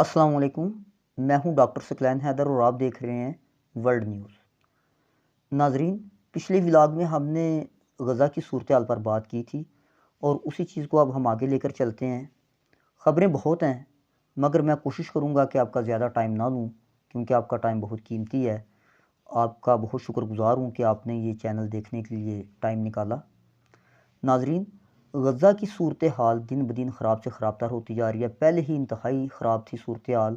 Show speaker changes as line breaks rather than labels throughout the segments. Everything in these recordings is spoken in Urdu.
السلام علیکم، میں ہوں ڈاکٹر ثقلین حیدر اور آپ دیکھ رہے ہیں ورلڈ نیوز۔ ناظرین، پچھلے ولاگ میں ہم نے غزہ کی صورتحال پر بات کی تھی اور اسی چیز کو اب ہم آگے لے کر چلتے ہیں۔ خبریں بہت ہیں مگر میں کوشش کروں گا کہ آپ کا زیادہ ٹائم نہ لوں کیونکہ آپ کا ٹائم بہت قیمتی ہے۔ آپ کا بہت شکر گزار ہوں کہ آپ نے یہ چینل دیکھنے کے لیے ٹائم نکالا۔ ناظرین، غزہ کی صورتحال دن بدن خراب سے خراب تر ہوتی جا رہی ہے۔ پہلے ہی انتہائی خراب تھی صورتحال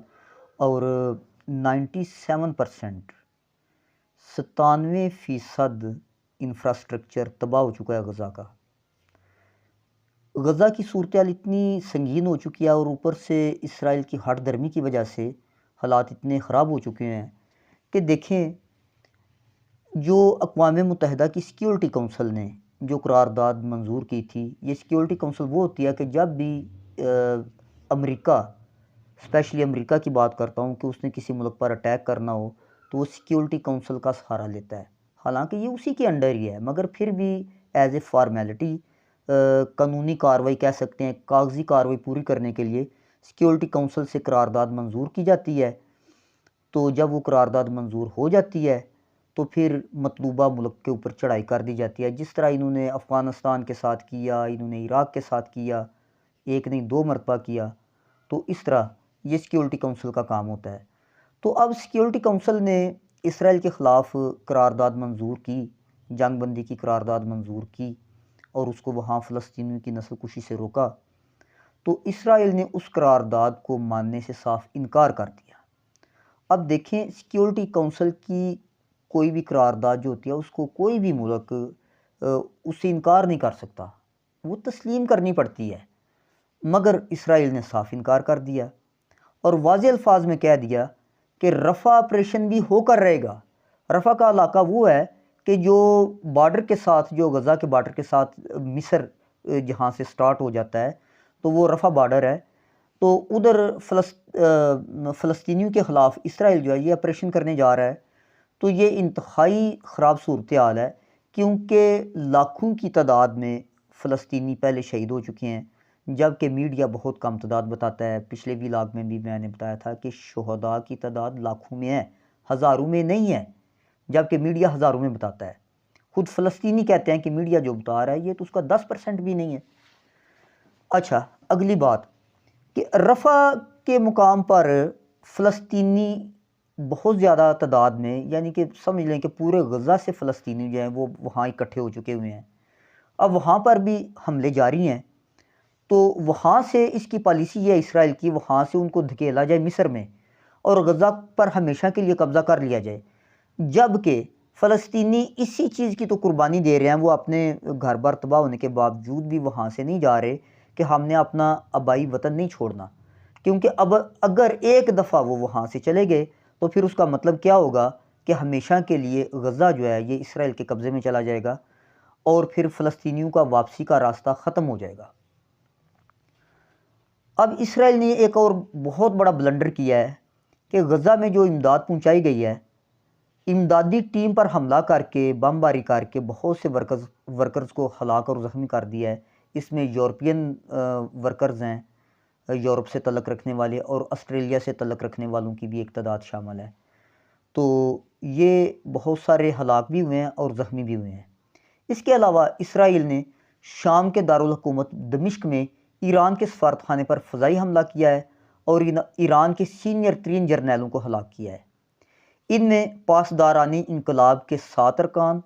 اور 97% 97% انفراسٹرکچر تباہ ہو چکا ہے غزہ کا۔ غزہ کی صورتحال اتنی سنگین ہو چکی ہے اور اوپر سے اسرائیل کی ہٹ درمی کی وجہ سے حالات اتنے خراب ہو چکے ہیں کہ دیکھیں، جو اقوام متحدہ کی سیکیورٹی کونسل نے جو قرارداد منظور کی تھی، یہ سیکیورٹی کونسل وہ ہوتی ہے کہ جب بھی امریکہ، اسپیشلی امریکہ کی بات کرتا ہوں کہ اس نے کسی ملک پر اٹیک کرنا ہو تو وہ سیکیورٹی کونسل کا سہارا لیتا ہے۔ حالانکہ یہ اسی کے انڈر ہی ہے مگر پھر بھی ایز اے فارمیلٹی قانونی کارروائی کہہ سکتے ہیں، کاغذی کارروائی پوری کرنے کے لیے سیکیورٹی کونسل سے قرارداد منظور کی جاتی ہے۔ تو جب وہ قرارداد منظور ہو جاتی ہے تو پھر مطلوبہ ملک کے اوپر چڑھائی کر دی جاتی ہے، جس طرح انہوں نے افغانستان کے ساتھ کیا، انہوں نے عراق کے ساتھ کیا، ایک نہیں دو مرتبہ کیا۔ تو اس طرح یہ سیکیورٹی کونسل کا کام ہوتا ہے۔ تو اب سیکیورٹی کونسل نے اسرائیل کے خلاف قرارداد منظور کی، جنگ بندی کی قرارداد منظور کی اور اس کو وہاں فلسطینیوں کی نسل کشی سے روکا۔ تو اسرائیل نے اس قرارداد کو ماننے سے صاف انکار کر دیا۔ اب دیکھیں، سیکیورٹی کونسل کی کوئی بھی قرارداد جو ہوتی ہے اس کو کوئی بھی ملک اس سے انکار نہیں کر سکتا، وہ تسلیم کرنی پڑتی ہے، مگر اسرائیل نے صاف انکار کر دیا اور واضح الفاظ میں کہہ دیا کہ رفح آپریشن بھی ہو کر رہے گا۔ رفح کا علاقہ وہ ہے کہ جو بارڈر کے ساتھ، جو غزہ کے بارڈر کے ساتھ مصر جہاں سے سٹارٹ ہو جاتا ہے تو وہ رفح بارڈر ہے۔ تو ادھر فلسطینیوں کے خلاف اسرائیل جو ہے یہ آپریشن کرنے جا رہا ہے۔ تو یہ انتہائی خراب صورتحال ہے کیونکہ لاکھوں کی تعداد میں فلسطینی پہلے شہید ہو چکے ہیں، جبکہ میڈیا بہت کم تعداد بتاتا ہے۔ پچھلے ولاگ میں بھی میں نے بتایا تھا کہ شہداء کی تعداد لاکھوں میں ہے، ہزاروں میں نہیں ہے، جبکہ میڈیا ہزاروں میں بتاتا ہے۔ خود فلسطینی کہتے ہیں کہ میڈیا جو بتا رہا ہے یہ تو اس کا 10% بھی نہیں ہے۔ اچھا، اگلی بات کہ رفح کے مقام پر فلسطینی بہت زیادہ تعداد میں، یعنی کہ سمجھ لیں کہ پورے غزہ سے فلسطینی جو ہیں وہ وہاں اکٹھے ہو چکے ہوئے ہیں۔ اب وہاں پر بھی حملے جاری ہیں، تو وہاں سے اس کی پالیسی ہے اسرائیل کی، وہاں سے ان کو دھکیلا جائے مصر میں اور غزہ پر ہمیشہ کے لیے قبضہ کر لیا جائے، جبکہ فلسطینی اسی چیز کی تو قربانی دے رہے ہیں۔ وہ اپنے گھر بار تباہ ہونے کے باوجود بھی وہاں سے نہیں جا رہے کہ ہم نے اپنا آبائی وطن نہیں چھوڑنا، کیونکہ اب اگر ایک دفعہ وہ وہاں سے چلے گئے تو پھر اس کا مطلب کیا ہوگا کہ ہمیشہ کے لیے غزہ جو ہے یہ اسرائیل کے قبضے میں چلا جائے گا اور پھر فلسطینیوں کا واپسی کا راستہ ختم ہو جائے گا۔ اب اسرائیل نے ایک اور بہت بڑا بلنڈر کیا ہے کہ غزہ میں جو امداد پہنچائی گئی ہے، امدادی ٹیم پر حملہ کر کے، بم باری کر کے بہت سے ورکرز کو ہلاک اور زخمی کر دیا ہے۔ اس میں یورپین ورکرز ہیں، یورپ سے تعلق رکھنے والے، اور آسٹریلیا سے تعلق رکھنے والوں کی بھی ایک تعداد شامل ہے۔ تو یہ بہت سارے ہلاک بھی ہوئے ہیں اور زخمی بھی ہوئے ہیں۔ اس کے علاوہ اسرائیل نے شام کے دارالحکومت دمشق میں ایران کے سفارتخانے پر فضائی حملہ کیا ہے اور ایران کے سینئر ترین جرنیلوں کو ہلاک کیا ہے۔ ان میں پاسدارانی انقلاب کے 7 ارکان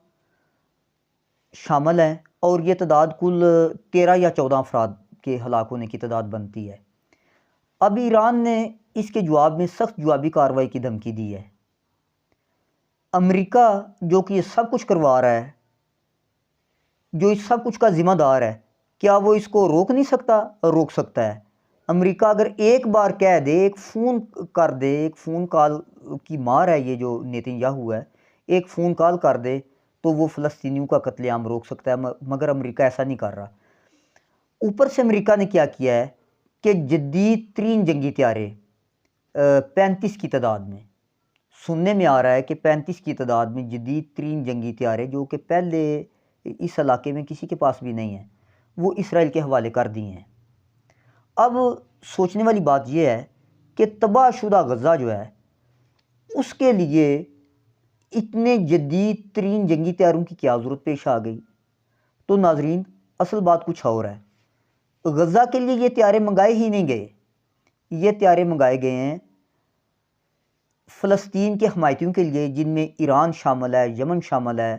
شامل ہیں اور یہ تعداد کل 13 یا 14 افراد کے ہلاک ہونے کی تعداد بنتی ہے۔ اب ایران نے اس کے جواب میں سخت جوابی کارروائی کی دھمکی دی ہے۔ امریکہ جو کہ یہ سب کچھ کروا رہا ہے، جو اس سب کچھ کا ذمہ دار ہے، کیا وہ اس کو روک نہیں سکتا؟ روک سکتا ہے۔ امریکہ اگر ایک بار کہہ دے، ایک فون کر دے، ایک فون کال کی مار ہے یہ جو نیتن یاہو ہے، ایک فون کال کر دے تو وہ فلسطینیوں کا قتل عام روک سکتا ہے، مگر امریکہ ایسا نہیں کر رہا۔ اوپر سے امریکہ نے کیا کیا ہے کہ جدید ترین جنگی طیارے 35 کی تعداد میں، سننے میں آ رہا ہے کہ 35 کی تعداد میں جدید ترین جنگی طیارے جو کہ پہلے اس علاقے میں کسی کے پاس بھی نہیں ہیں، وہ اسرائیل کے حوالے کر دیے ہیں۔ اب سوچنے والی بات یہ ہے کہ تباہ شدہ غزہ جو ہے اس کے لیے اتنے جدید ترین جنگی طیاروں کی کیا ضرورت پیش آ گئی؟ تو ناظرین، اصل بات کچھ اور ہے۔ غزہ کے لیے یہ طیارے منگائے ہی نہیں گئے، یہ طیارے منگائے گئے ہیں فلسطین کے حمایتیوں کے لیے، جن میں ایران شامل ہے، یمن شامل ہے،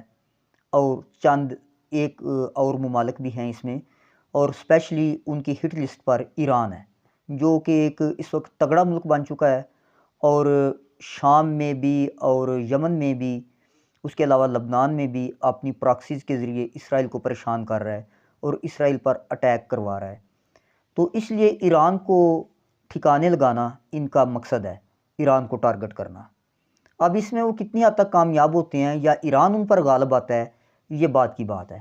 اور چند ایک اور ممالک بھی ہیں اس میں، اور اسپیشلی ان کی ہٹ لسٹ پر ایران ہے، جو کہ ایک اس وقت تگڑا ملک بن چکا ہے، اور شام میں بھی اور یمن میں بھی، اس کے علاوہ لبنان میں بھی اپنی پراکسیز کے ذریعے اسرائیل کو پریشان کر رہا ہے اور اسرائیل پر اٹیک کروا رہا ہے۔ تو اس لیے ایران کو ٹھکانے لگانا ان کا مقصد ہے، ایران کو ٹارگٹ کرنا۔ اب اس میں وہ کتنی حد تک کامیاب ہوتے ہیں یا ایران ان پر غالب آتا ہے، یہ بات کی بات ہے۔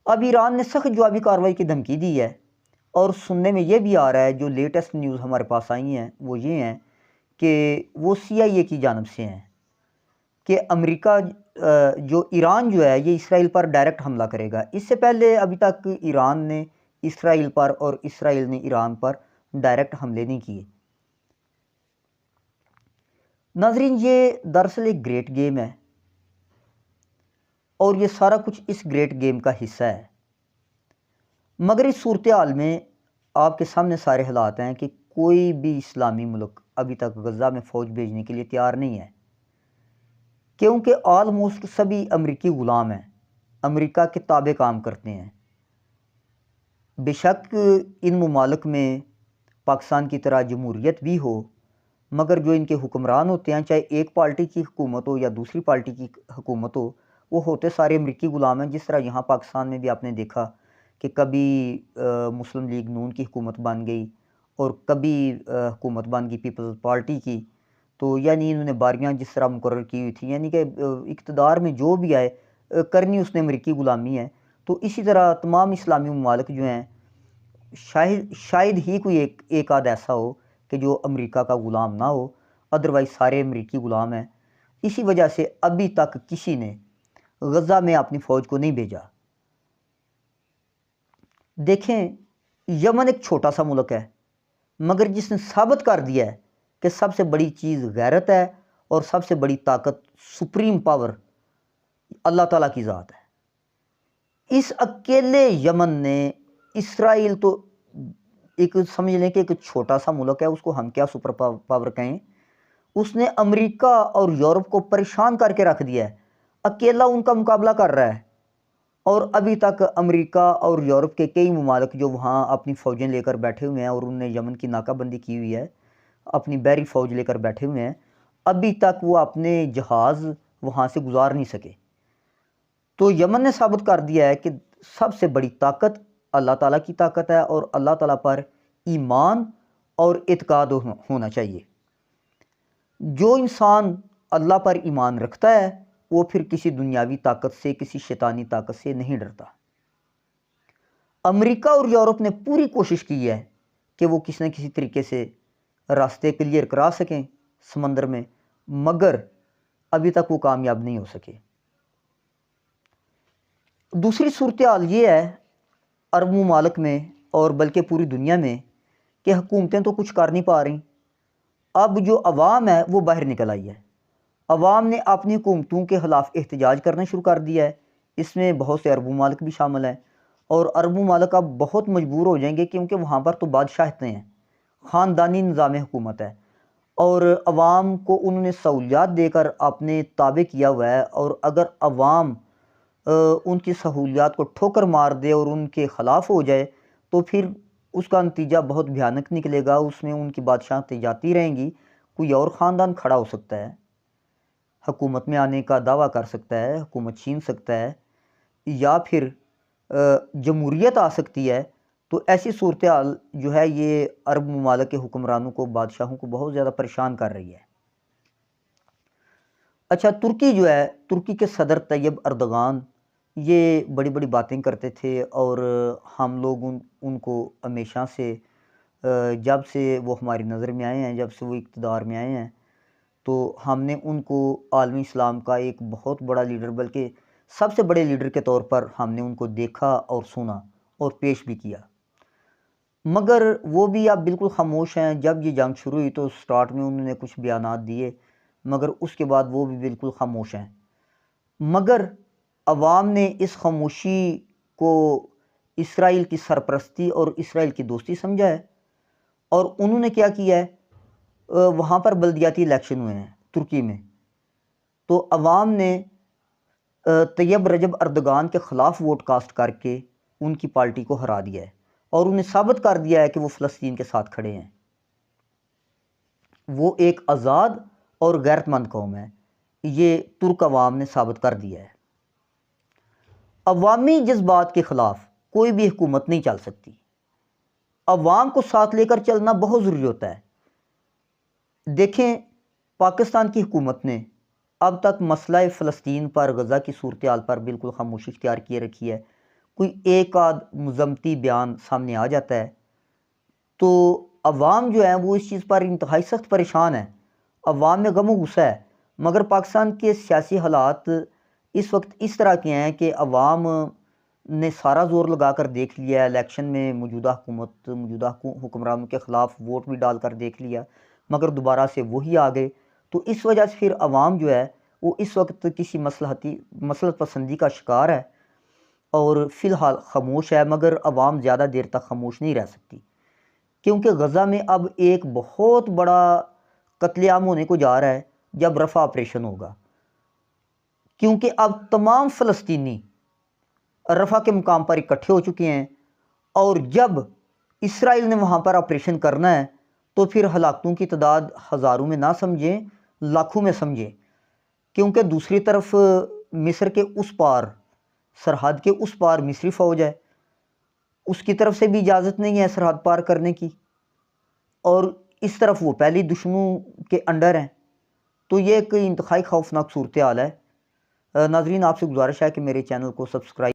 اب ایران نے سخت جوابی کارروائی کی دھمکی دی ہے، اور سننے میں یہ بھی آ رہا ہے، جو لیٹسٹ نیوز ہمارے پاس آئی ہیں وہ یہ ہیں کہ وہ CIA کی جانب سے ہیں کہ امریکہ جو ایران جو ہے یہ اسرائیل پر ڈائریکٹ حملہ کرے گا۔ اس سے پہلے ابھی تک ایران نے اسرائیل پر اور اسرائیل نے ایران پر ڈائریکٹ حملے نہیں کیے۔ ناظرین، یہ دراصل ایک گریٹ گیم ہے، اور یہ سارا کچھ اس گریٹ گیم کا حصہ ہے، مگر اس صورتحال میں آپ کے سامنے سارے حالات ہیں کہ کوئی بھی اسلامی ملک ابھی تک غزہ میں فوج بھیجنے کے لیے تیار نہیں ہے، کیونکہ آلموسٹ سبھی امریکی غلام ہیں، امریکہ کے تابع کام کرتے ہیں۔ بے شک ان ممالک میں پاکستان کی طرح جمہوریت بھی ہو، مگر جو ان کے حکمران ہوتے ہیں، چاہے ایک پارٹی کی حکومت ہو یا دوسری پارٹی کی حکومت ہو، وہ ہوتے سارے امریکی غلام ہیں۔ جس طرح یہاں پاکستان میں بھی آپ نے دیکھا کہ کبھی مسلم لیگ نون کی حکومت بن گئی اور کبھی حکومت بن گئی پیپلز پارٹی کی، تو یعنی انہوں نے باریاں جس طرح مقرر کی ہوئی تھی، یعنی کہ اقتدار میں جو بھی آئے کرنی اس نے امریکی غلامی ہے۔ تو اسی طرح تمام اسلامی ممالک جو ہیں، شاید ہی کوئی ایک آدھ ایسا ہو کہ جو امریکہ کا غلام نہ ہو، ادروائز سارے امریکی غلام ہیں۔ اسی وجہ سے ابھی تک کسی نے غزہ میں اپنی فوج کو نہیں بھیجا۔ دیکھیں، یمن ایک چھوٹا سا ملک ہے، مگر جس نے ثابت کر دیا ہے کہ سب سے بڑی چیز غیرت ہے، اور سب سے بڑی طاقت، سپریم پاور، اللہ تعالیٰ کی ذات ہے۔ اس اکیلے یمن نے اسرائیل تو ایک سمجھ لیں کہ ایک چھوٹا سا ملک ہے، اس کو ہم کیا سپر پاور کہیں، اس نے امریکہ اور یورپ کو پریشان کر کے رکھ دیا ہے، اکیلا ان کا مقابلہ کر رہا ہے۔ اور ابھی تک امریکہ اور یورپ کے کئی ممالک جو وہاں اپنی فوجیں لے کر بیٹھے ہوئے ہیں، اور انہوں نے یمن کی ناکہ بندی کی ہوئی ہے، اپنی بحری فوج لے کر بیٹھے ہوئے ہیں، ابھی تک وہ اپنے جہاز وہاں سے گزار نہیں سکے۔ تو یمن نے ثابت کر دیا ہے کہ سب سے بڑی طاقت اللہ تعالیٰ کی طاقت ہے، اور اللہ تعالیٰ پر ایمان اور اعتقاد ہونا چاہیے۔ جو انسان اللہ پر ایمان رکھتا ہے وہ پھر کسی دنیاوی طاقت سے، کسی شیطانی طاقت سے نہیں ڈرتا۔ امریکہ اور یورپ نے پوری کوشش کی ہے کہ وہ کسی نہ کسی طریقے سے راستے کلیئر کرا سکیں سمندر میں، مگر ابھی تک وہ کامیاب نہیں ہو سکے۔ دوسری صورتحال یہ ہے عرب ممالک میں، اور بلکہ پوری دنیا میں، کہ حکومتیں تو کچھ کر نہیں پا رہی۔ اب جو عوام ہے وہ باہر نکل آئی ہے، عوام نے اپنی حکومتوں کے خلاف احتجاج کرنا شروع کر دیا ہے۔ اس میں بہت سے عرب ممالک بھی شامل ہیں، اور عرب ممالک اب بہت مجبور ہو جائیں گے، کیونکہ وہاں پر تو بادشاہتیں ہیں، خاندانی نظام حکومت ہے، اور عوام کو انہوں نے سہولیات دے کر اپنے تابع کیا ہوا ہے، اور اگر عوام ان کی سہولیات کو ٹھوکر مار دے اور ان کے خلاف ہو جائے تو پھر اس کا نتیجہ بہت بھیانک نکلے گا۔ اس میں ان کی بادشاہتیں جاتی رہیں گی، کوئی اور خاندان کھڑا ہو سکتا ہے، حکومت میں آنے کا دعویٰ کر سکتا ہے، حکومت چھین سکتا ہے، یا پھر جمہوریت آ سکتی ہے۔ تو ایسی صورتحال جو ہے یہ عرب ممالک کے حکمرانوں کو، بادشاہوں کو بہت زیادہ پریشان کر رہی ہے۔ اچھا، ترکی جو ہے، ترکی کے صدر طیب اردغان یہ بڑی بڑی باتیں کرتے تھے، اور ہم لوگ ان کو ہمیشہ سے، جب سے وہ ہماری نظر میں آئے ہیں، جب سے وہ اقتدار میں آئے ہیں، تو ہم نے ان کو عالمی اسلام کا ایک بہت بڑا لیڈر، بلکہ سب سے بڑے لیڈر کے طور پر ہم نے ان کو دیکھا اور سنا اور پیش بھی کیا۔ مگر وہ بھی اب بالکل خاموش ہیں۔ جب یہ جنگ شروع ہوئی تو سٹارٹ میں انہوں نے کچھ بیانات دیے، مگر اس کے بعد وہ بھی بالکل خاموش ہیں۔ مگر عوام نے اس خاموشی کو اسرائیل کی سرپرستی اور اسرائیل کی دوستی سمجھا ہے، اور انہوں نے کیا کیا ہے، وہاں پر بلدیاتی الیکشن ہوئے ہیں ترکی میں، تو عوام نے طیب رجب اردگان کے خلاف ووٹ کاسٹ کر کے ان کی پارٹی کو ہرا دیا ہے، اور انہیں ثابت کر دیا ہے کہ وہ فلسطین کے ساتھ کھڑے ہیں۔ وہ ایک آزاد اور غیرت مند قوم ہے، یہ ترک عوام نے ثابت کر دیا ہے۔ عوامی جذبات کے خلاف کوئی بھی حکومت نہیں چل سکتی، عوام کو ساتھ لے کر چلنا بہت ضروری ہوتا ہے۔ دیکھیں، پاکستان کی حکومت نے اب تک مسئلہ فلسطین پر، غزہ کی صورتحال پر بالکل خاموشی اختیار کیے رکھی ہے۔ کوئی ایک آدھ مذمتی بیان سامنے آ جاتا ہے تو عوام جو ہے وہ اس چیز پر انتہائی سخت پریشان ہے، عوام میں غم و غصہ ہے۔ مگر پاکستان کے سیاسی حالات اس وقت اس طرح کے ہیں کہ عوام نے سارا زور لگا کر دیکھ لیا ہے، الیکشن میں موجودہ حکمرانوں کے خلاف ووٹ بھی ڈال کر دیکھ لیا، مگر دوبارہ سے وہی آ گئے۔ تو اس وجہ سے پھر عوام جو ہے وہ اس وقت کسی مصلحت پسندی کا شکار ہے اور فی الحال خاموش ہے۔ مگر عوام زیادہ دیر تک خاموش نہیں رہ سکتی، کیونکہ غزہ میں اب ایک بہت بڑا قتل عام ہونے کو جا رہا ہے جب رفح آپریشن ہوگا، کیونکہ اب تمام فلسطینی رفح کے مقام پر اکٹھے ہو چکے ہیں، اور جب اسرائیل نے وہاں پر آپریشن کرنا ہے تو پھر ہلاکتوں کی تعداد ہزاروں میں نہ سمجھیں، لاکھوں میں سمجھیں، کیونکہ دوسری طرف مصر کے اس پار، سرحد کے اس پار مصری فوج ہے، اس کی طرف سے بھی اجازت نہیں ہے سرحد پار کرنے کی، اور اس طرف وہ پہلی دشمنوں کے انڈر ہیں۔ تو یہ ایک انتہائی خوفناک صورتحال ہے۔ ناظرین، آپ سے گزارش ہے کہ میرے چینل کو سبسکرائب